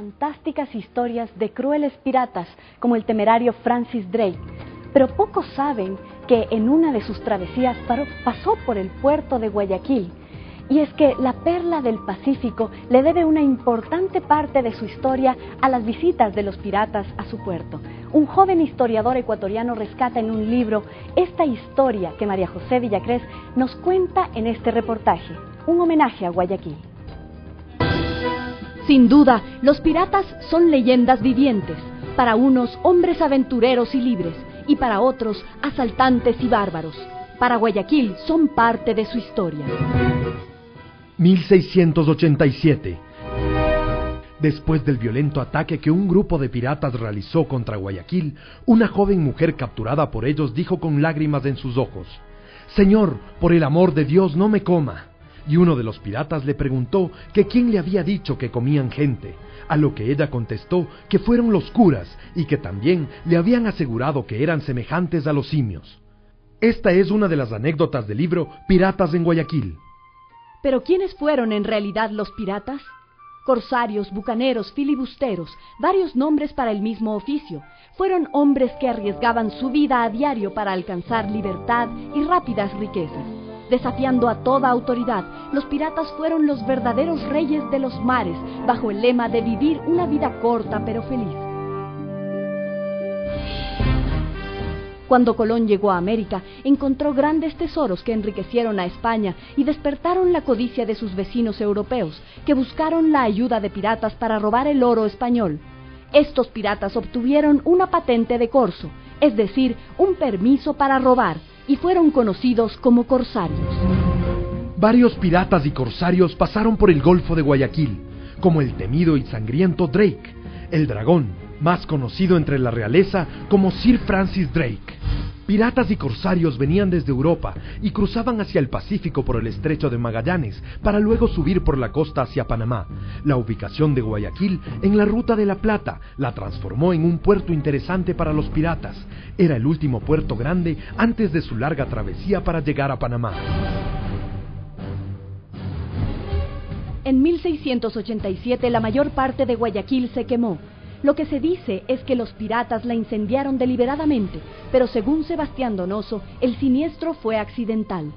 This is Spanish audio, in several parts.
fantásticas historias de crueles piratas como el temerario Francis Drake, pero pocos saben que en una de sus travesías pasó por el puerto de Guayaquil. Y es que la perla del Pacífico le debe una importante parte de su historia a las visitas de los piratas a su puerto. Un joven historiador ecuatoriano rescata en un libro esta historia que María José Villacrés nos cuenta en este reportaje, un homenaje a Guayaquil. Sin duda, los piratas son leyendas vivientes, para unos hombres aventureros y libres, y para otros asaltantes y bárbaros. Para Guayaquil son parte de su historia. 1687. Después del violento ataque que un grupo de piratas realizó contra Guayaquil, una joven mujer capturada por ellos dijo con lágrimas en sus ojos: «Señor, por el amor de Dios, no me coma». Y uno de los piratas le preguntó que quién le había dicho que comían gente, a lo que ella contestó que fueron los curas y que también le habían asegurado que eran semejantes a los simios. Esta es una de las anécdotas del libro Piratas en Guayaquil. ¿Pero quiénes fueron en realidad los piratas? Corsarios, bucaneros, filibusteros, varios nombres para el mismo oficio. Fueron hombres que arriesgaban su vida a diario para alcanzar libertad y rápidas riquezas. Desafiando a toda autoridad, los piratas fueron los verdaderos reyes de los mares, bajo el lema de vivir una vida corta pero feliz. Cuando Colón llegó a América, encontró grandes tesoros que enriquecieron a España y despertaron la codicia de sus vecinos europeos, que buscaron la ayuda de piratas para robar el oro español. Estos piratas obtuvieron una patente de corso, es decir, un permiso para robar, y fueron conocidos como corsarios. Varios piratas y corsarios pasaron por el Golfo de Guayaquil, como el temido y sangriento Drake, el dragón, más conocido entre la realeza como Sir Francis Drake. Piratas y corsarios venían desde Europa y cruzaban hacia el Pacífico por el Estrecho de Magallanes para luego subir por la costa hacia Panamá. La ubicación de Guayaquil en la Ruta de la Plata la transformó en un puerto interesante para los piratas. Era el último puerto grande antes de su larga travesía para llegar a Panamá. En 1687 la mayor parte de Guayaquil se quemó. Lo que se dice es que los piratas la incendiaron deliberadamente, pero según Sebastián Donoso, el siniestro fue accidental.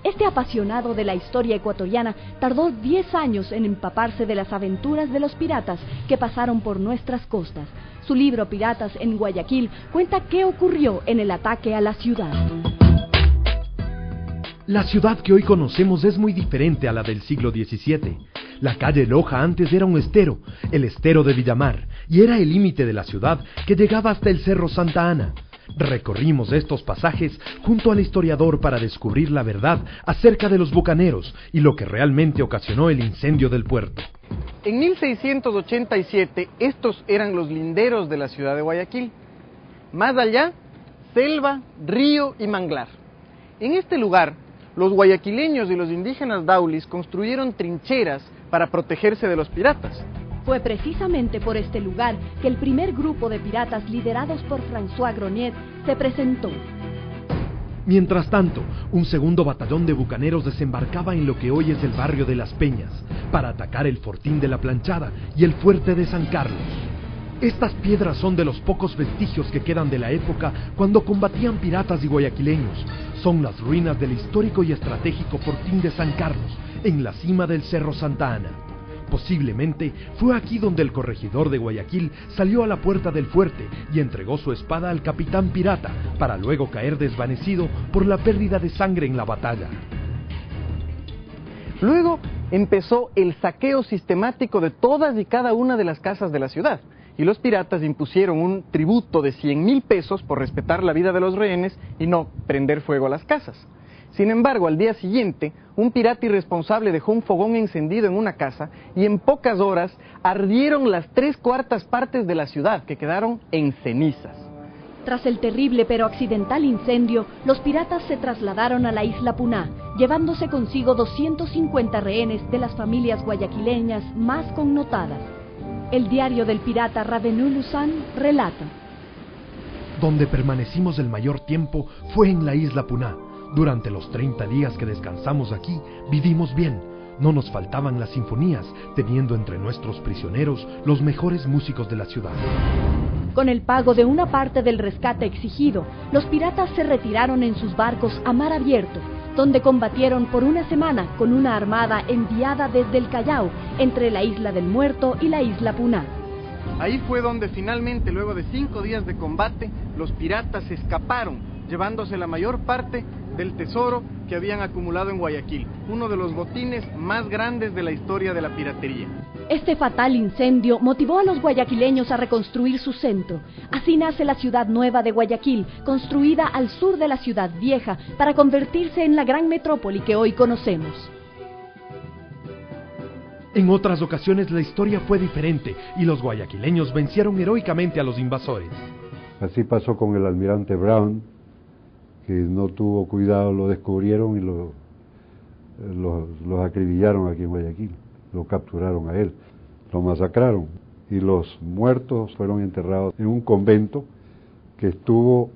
Este apasionado de la historia ecuatoriana tardó 10 años en empaparse de las aventuras de los piratas que pasaron por nuestras costas. Su libro Piratas en Guayaquil cuenta qué ocurrió en el ataque a la ciudad. La ciudad que hoy conocemos es muy diferente a la del siglo XVII. La calle Loja antes era un estero, el estero de Villamar, y era el límite de la ciudad que llegaba hasta el Cerro Santa Ana. Recorrimos estos pasajes junto al historiador para descubrir la verdad acerca de los bucaneros y lo que realmente ocasionó el incendio del puerto. En 1687 estos eran los linderos de la ciudad de Guayaquil. Más allá, selva, río y manglar. En este lugar, los guayaquileños y los indígenas daulis construyeron trincheras para protegerse de los piratas. Fue precisamente por este lugar que el primer grupo de piratas liderados por François Groniet se presentó. Mientras tanto, un segundo batallón de bucaneros desembarcaba en lo que hoy es el barrio de Las Peñas para atacar el fortín de la Planchada y el fuerte de San Carlos. Estas piedras son de los pocos vestigios que quedan de la época cuando combatían piratas y guayaquileños. Son las ruinas del histórico y estratégico fortín de San Carlos, en la cima del Cerro Santa Ana. Posiblemente fue aquí donde el corregidor de Guayaquil salió a la puerta del fuerte y entregó su espada al capitán pirata, para luego caer desvanecido por la pérdida de sangre en la batalla. Luego empezó el saqueo sistemático de todas y cada una de las casas de la ciudad, y los piratas impusieron un tributo de 100,000 pesos por respetar la vida de los rehenes y no prender fuego a las casas. Sin embargo, al día siguiente, un pirata irresponsable dejó un fogón encendido en una casa y en pocas horas ardieron las 3/4 partes de la ciudad, que quedaron en cenizas. Tras el terrible pero accidental incendio, los piratas se trasladaron a la isla Puná, llevándose consigo 250 rehenes de las familias guayaquileñas más connotadas. El diario del pirata Ravenu Luzán relata: Donde permanecimos el mayor tiempo fue en la isla Puná. Durante los 30 días que descansamos aquí, vivimos bien. No nos faltaban las sinfonías, teniendo entre nuestros prisioneros los mejores músicos de la ciudad. Con el pago de una parte del rescate exigido, los piratas se retiraron en sus barcos a mar abierto, donde combatieron por una semana con una armada enviada desde el Callao, entre la Isla del Muerto y la Isla Puná. Ahí fue donde finalmente, luego de 5 días de combate, los piratas escaparon, llevándose la mayor parte del tesoro que habían acumulado en Guayaquil, uno de los botines más grandes de la historia de la piratería. Este fatal incendio motivó a los guayaquileños a reconstruir su centro. Así nace la ciudad nueva de Guayaquil, construida al sur de la ciudad vieja, para convertirse en la gran metrópoli que hoy conocemos. En otras ocasiones la historia fue diferente y los guayaquileños vencieron heroicamente a los invasores. Así pasó con el almirante Brown, que no tuvo cuidado, lo descubrieron y los acribillaron aquí en Guayaquil, lo capturaron a él, lo masacraron y los muertos fueron enterrados en un convento que estuvo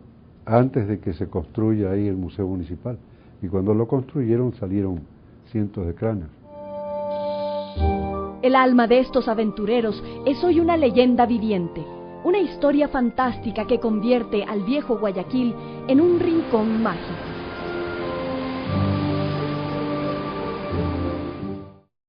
antes de que se construya ahí el Museo Municipal, y cuando lo construyeron salieron cientos de cráneos. El alma de estos aventureros es hoy una leyenda viviente, una historia fantástica que convierte al viejo Guayaquil en un rincón mágico.